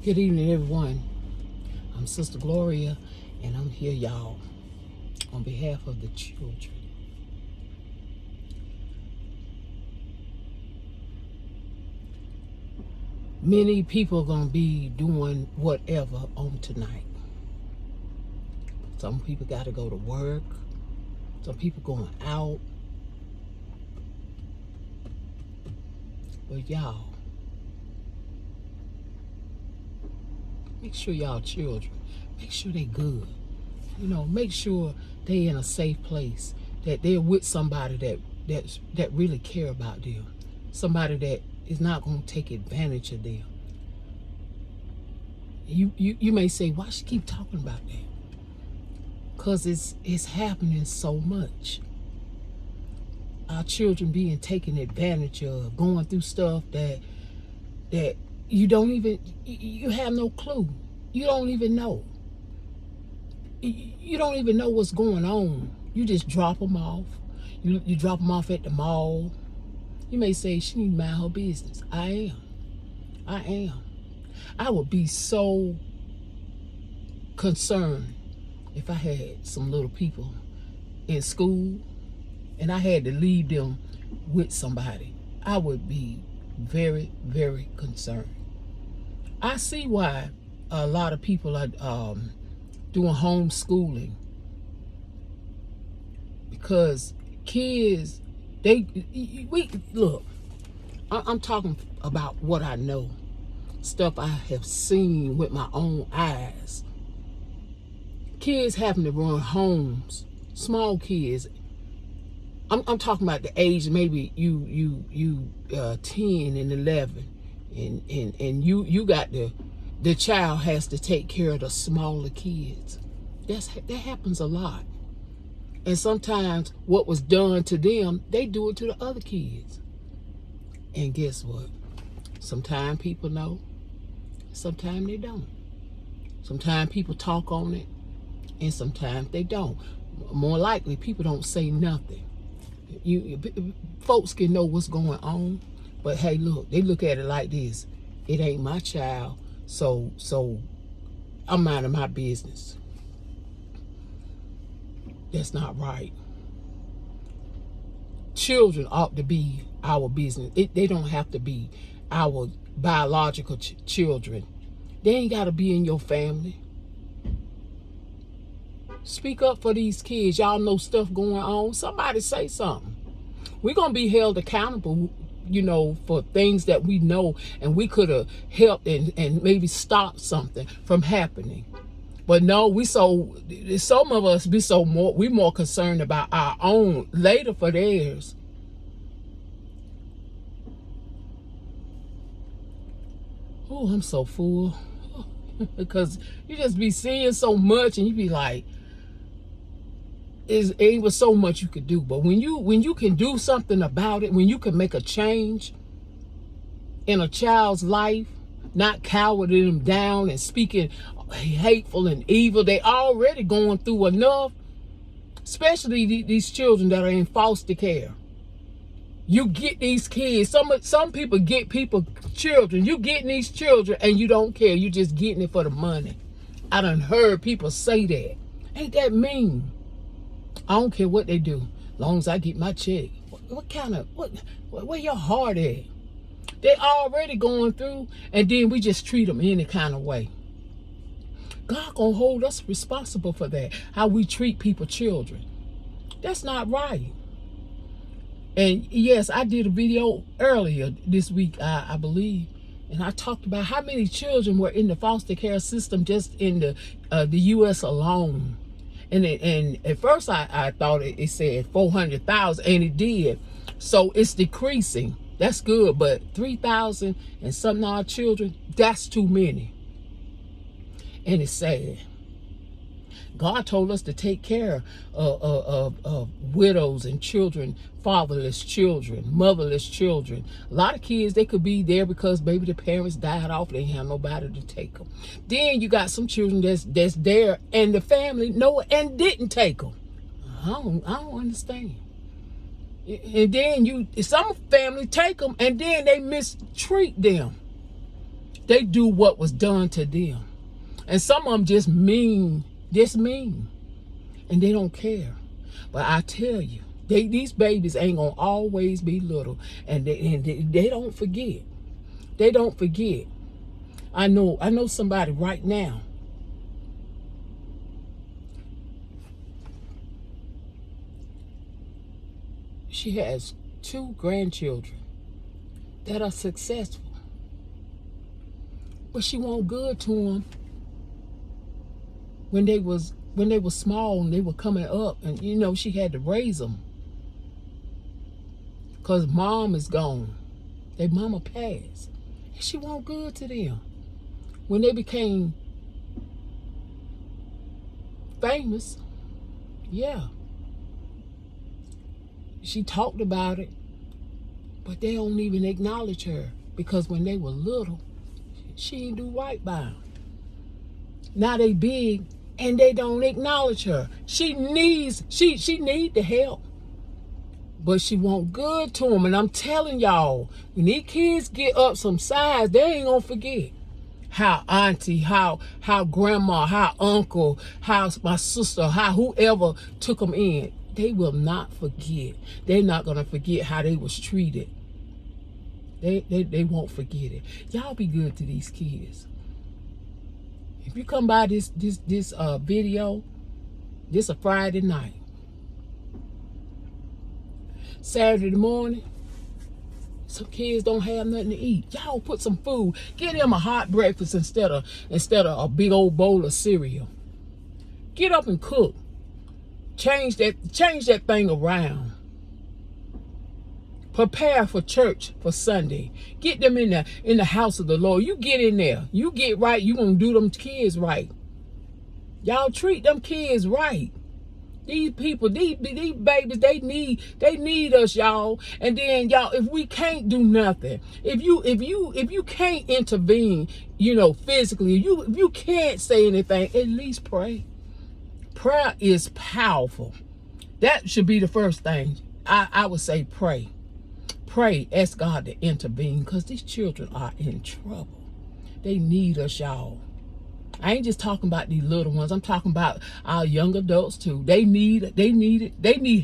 Good evening, everyone. I'm Sister Gloria, and I'm here, y'all, on behalf of the children. Many people are going to be doing whatever on tonight. Some people got to go to work. Some people going out. But y'all, make sure y'all children, make sure they good. Make sure they in a safe place, that they're with somebody that really care about them, somebody that is not going to take advantage of them. You may say, why she keep talking about that? Because it's happening so much. Our children being taken advantage of, going through stuff that you have no clue. You don't even know. You don't even know what's going on. You just drop them off. You drop them off at the mall. You may say, she need to mind her business. I am. I would be so concerned if I had some little people in school and I had to leave them with somebody. I would be very, very concerned. I see why a lot of people are doing homeschooling, because kids, look, I'm talking about what I know, stuff I have seen with my own eyes. Kids having to run homes, small kids. I'm talking about the age, maybe you 10 and 11, and you got the child has to take care of the smaller kids. That happens a lot. And sometimes what was done to them, they do it to the other kids. And guess what? Sometimes people know, sometimes they don't. Sometimes people talk on it, and sometimes they don't. More likely, people don't say nothing. Folks can know what's going on, but hey, look, they look at it like this: it ain't my child, so I'm minding my business. That's not right. Children ought to be our business. They don't have to be our biological children. They ain't got to be in your family. Speak up for these kids. Y'all know stuff going on. Somebody say something. We're going to be held accountable, for things that we know, and we could have helped and maybe stopped something from happening. But no, some of us we more concerned about our own later for theirs. Oh, I'm so full. Because you just be seeing so much and you be like, it ain't was so much you could do. But when you can do something about it, when you can make a change in a child's life, not cowering them down and speaking hateful and evil, they already going through enough, especially these children that are in foster care. You get these kids, some people get children, you getting these children and you don't care, you just getting it for the money. I done heard people say that. Ain't that mean? I don't care what they do, long as I get my check. Where your heart at? They already going through, and then we just treat them any kind of way. God gonna hold us responsible for that, how we treat people's children. That's not right. And yes, I did a video earlier this week, I believe, and I talked about how many children were in the foster care system just in the U.S. alone. And at first I thought it said 400,000, and it did. So it's decreasing. That's good, but 3,000 and some odd children, that's too many. And it's sad. God told us to take care of widows and children, fatherless children, motherless children. A lot of kids, they could be there because maybe the parents died off. They have nobody to take them. Then you got some children that's there and the family and didn't take them. I don't understand. And then some family take them and then they mistreat them. They do what was done to them. And some of them just mean, and they don't care. But I tell you, these babies ain't gonna always be little, and they don't forget. They don't forget. I know somebody right now. She has 2 grandchildren that are successful, but she want good to them when they were small and they were coming up, and she had to raise them because mom is gone. Their mama passed, and she want good to them. When they became famous, yeah, she talked about it, but they don't even acknowledge her because when they were little, she didn't do right by them. Now they big and they don't acknowledge her. She need the help, but she want good to them. And I'm telling y'all, when these kids get up some size, they ain't gonna forget how auntie, how grandma, how uncle, how my sister, how whoever took them in. They will not forget. They're not gonna forget how they was treated. They won't forget it. Y'all be good to these kids. If you come by this video, this a Friday night. Saturday morning, some kids don't have nothing to eat. Y'all put some food. Get them a hot breakfast instead of a big old bowl of cereal. Get up and cook. Change that thing around. Prepare for church for Sunday. Get them in the house of the Lord. You get in there. You get right. You gonna do them kids right. Y'all treat them kids right. These people, these babies, they need us, y'all. And then y'all, if we can't do nothing, if you can't intervene, physically, if you can't say anything, at least pray. Prayer is powerful. That should be the first thing. I would say pray. Pray, ask God to intervene, because these children are in trouble. They need us, y'all. I ain't just talking about these little ones. I'm talking about our young adults too. They need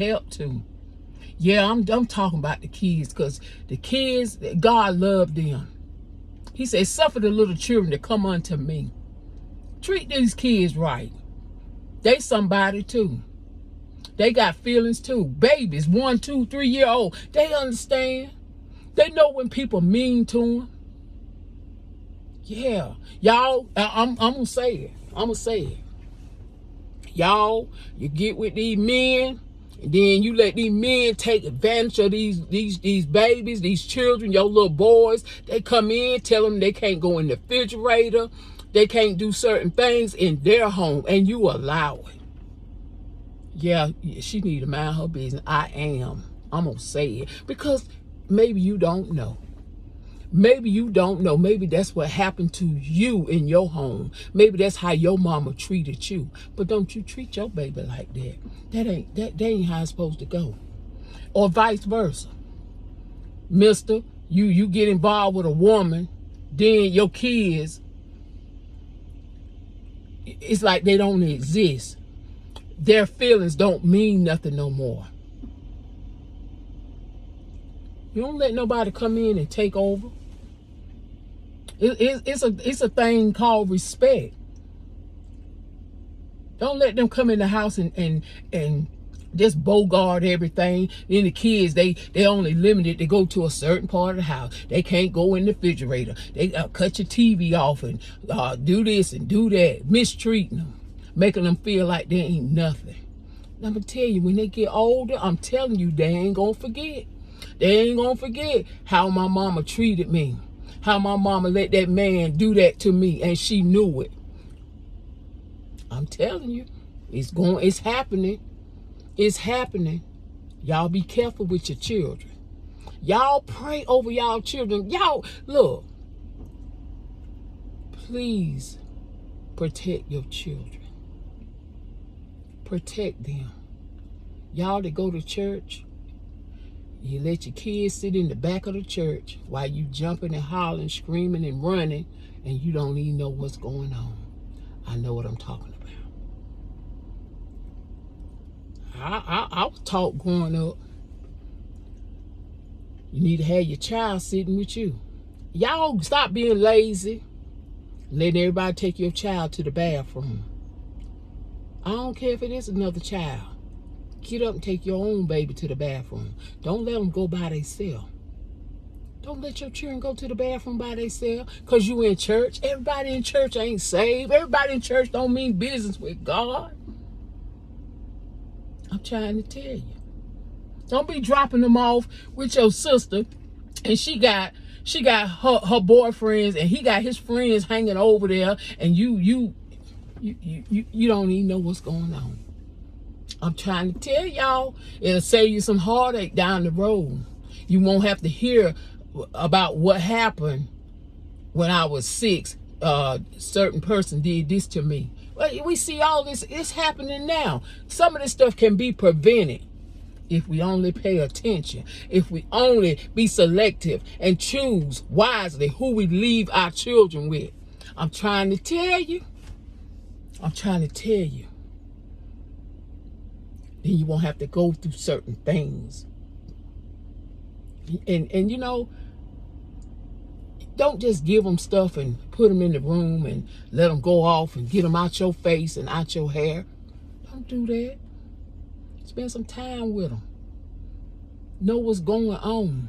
help too. Yeah, I'm talking about the kids, because the kids, God loved them. He said, suffer the little children to come unto me. Treat these kids right. They somebody too. They got feelings too. Babies, 1, 2, 3 year old, they understand. They know when people mean to them. Yeah, y'all, I'm gonna say it. I'm gonna say it. Y'all, you get with these men, and then you let these men take advantage of these babies, these children, your little boys. They come in, tell them they can't go in the refrigerator, they can't do certain things in their home, and you allow it. Yeah, she need to mind her business. I'm gonna say it, because maybe you don't know. Maybe you don't know. Maybe that's what happened to you in your home. Maybe that's how your mama treated you. But don't you treat your baby like that. That ain't how it's supposed to go. Or vice versa. Mister, you get involved with a woman, then your kids, it's like they don't exist. Their feelings don't mean nothing no more. You don't let nobody come in and take over. It's a thing called respect. Don't let them come in the house and just bogart everything. Then the kids, they only limited to go to a certain part of the house. They can't go in the refrigerator. They cut your TV off and do this and do that, mistreating them, making them feel like they ain't nothing. And I'm gonna tell you, when they get older, I'm telling you, they ain't gonna forget. They ain't gonna forget how my mama treated me. How my mama let that man do that to me, and she knew it. I'm telling you, it's happening. It's happening. Y'all be careful with your children. Y'all pray over y'all children. Y'all, look, please protect your children. Protect them. Y'all that go to church, you let your kids sit in the back of the church while you jumping and hollering, screaming and running and you don't even know what's going on. I know what I'm talking about. I was taught growing up, you need to have your child sitting with you. Y'all stop being lazy, letting everybody take your child to the bathroom. I don't care if it is another child. Get up and take your own baby to the bathroom. Don't let them go by themselves. Don't let your children go to the bathroom by themselves because you in church. Everybody in church ain't saved. Everybody in church don't mean business with God. I'm trying to tell you. Don't be dropping them off with your sister and she got her boyfriends and he got his friends hanging over there and you don't even know what's going on. I'm trying to tell y'all, it'll save you some heartache down the road. You won't have to hear about what happened when I was 6. Certain person did this to me. Well, we see all this, it's happening now. Some of this stuff can be prevented if we only pay attention, if we only be selective and choose wisely who we leave our children with. I'm trying to tell you. I'm trying to tell you. Then you won't have to go through certain things. And you know, don't just give them stuff and put them in the room and let them go off and get them out your face and out your hair. Don't do that. Spend some time with them. Know what's going on.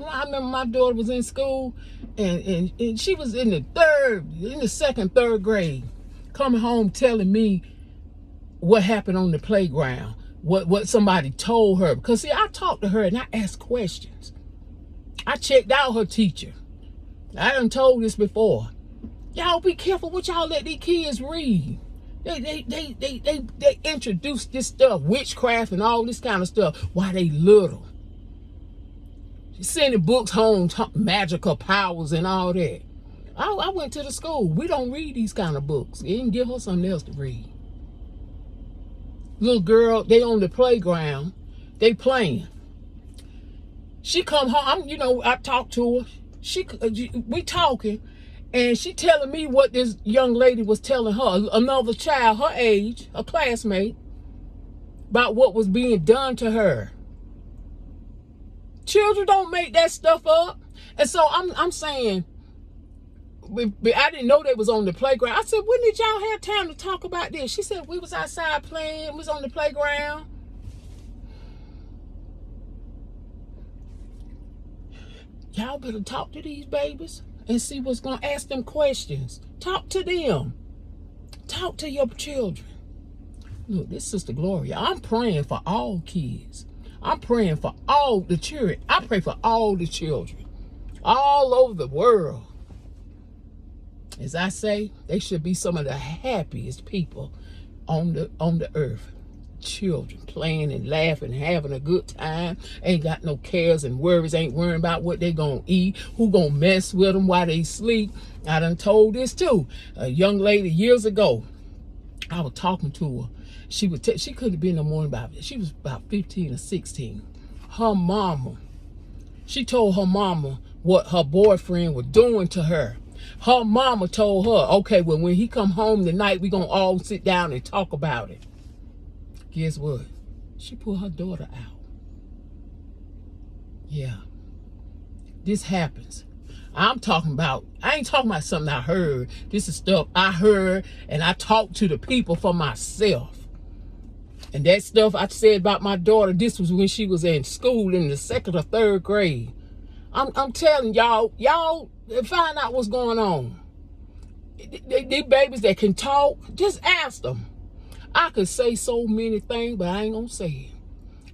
I remember my daughter was in school and she was in the second, third grade, coming home telling me what happened on the playground, what somebody told her. Because see, I talked to her and I asked questions. I checked out her teacher. I done told this before. Y'all be careful what y'all let these kids read. They introduce this stuff, witchcraft and all this kind of stuff while they little. She's sending books home, magical powers and all that. I went to the school. We don't read these kind of books. You can give her something else to read. Little girl, they on the playground, they playing. She come home, I talked to her. We talking, and she telling me what this young lady was telling her, another child, her age, a classmate, about what was being done to her. Children don't make that stuff up. And so I'm saying, I didn't know they was on the playground. I said, when did y'all have time to talk about this? She said, we was outside playing, we was on the playground. Y'all better talk to these babies and see what's going to ask them questions. Talk to them. Talk to your children. Look, this Sister Gloria, I'm praying for all kids. I'm praying for all the children. I pray for all the children all over the world. As I say, they should be some of the happiest people on the earth. Children playing and laughing, having a good time, ain't got no cares and worries, ain't worrying about what they gonna eat, who gonna mess with them while they sleep. I done told this too. A young lady years ago, I was talking to her. She could have been no more than she was about 15 or 16. Her mama, she told her mama what her boyfriend was doing to her. Her mama told her, okay, well, when he come home tonight, we gonna all sit down and talk about it. Guess what? She put her daughter out. Yeah. This happens. I ain't talking about something I heard. This is stuff I heard and I talked to the people for myself. And that stuff I said about my daughter, this was when she was in school in the 2nd or 3rd grade. I'm telling y'all find out what's going on. These babies that can talk, just ask them. I could say so many things, but I ain't gonna say it.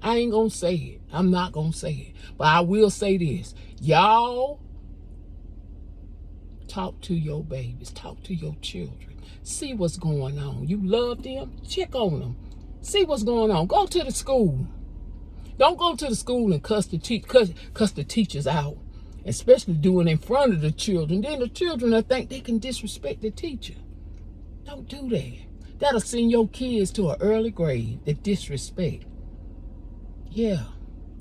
I ain't gonna say it. I'm not gonna say it. But I will say this. Y'all talk to your babies. Talk to your children. See what's going on. You love them? Check on them. See what's going on. Go to the school. Don't go to the school and cuss the teachers out. Especially doing it in front of the children. Then the children will think they can disrespect the teacher. Don't do that. That'll send your kids to an early grade, the disrespect. Yeah.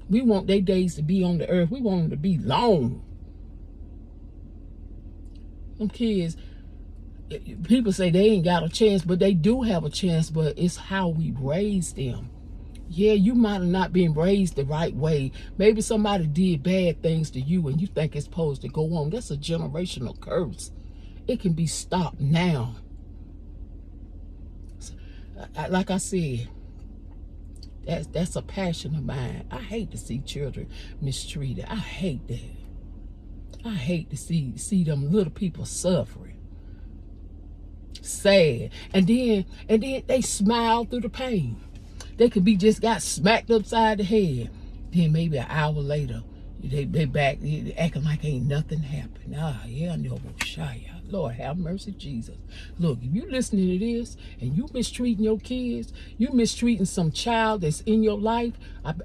We want their days to be on the earth. We want them to be long. Them kids, people say they ain't got a chance, but they do have a chance, but it's how we raise them. Yeah, you might have not been raised the right way. Maybe somebody did bad things to you and you think it's supposed to go on. That's a generational curse. It can be stopped now. Like I said, that's a passion of mine. I hate to see children mistreated. I hate that. I hate to see them little people suffering. Sad. And then they smile through the pain. They could be just got smacked upside the head. Then maybe an hour later, they back acting like ain't nothing happened. Yeah, I know. Shia. Lord have mercy, Jesus. Look, if you listening to this and you mistreating your kids, you mistreating some child that's in your life,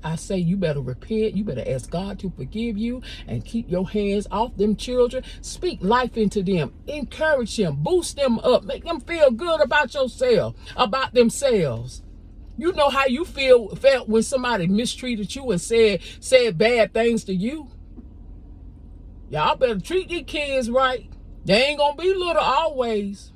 I say you better repent. You better ask God to forgive you and keep your hands off them children. Speak life into them. Encourage them. Boost them up. Make them feel good about yourself, about themselves. You know how you felt when somebody mistreated you and said bad things to you. Y'all better treat these kids right. They ain't gonna be little always.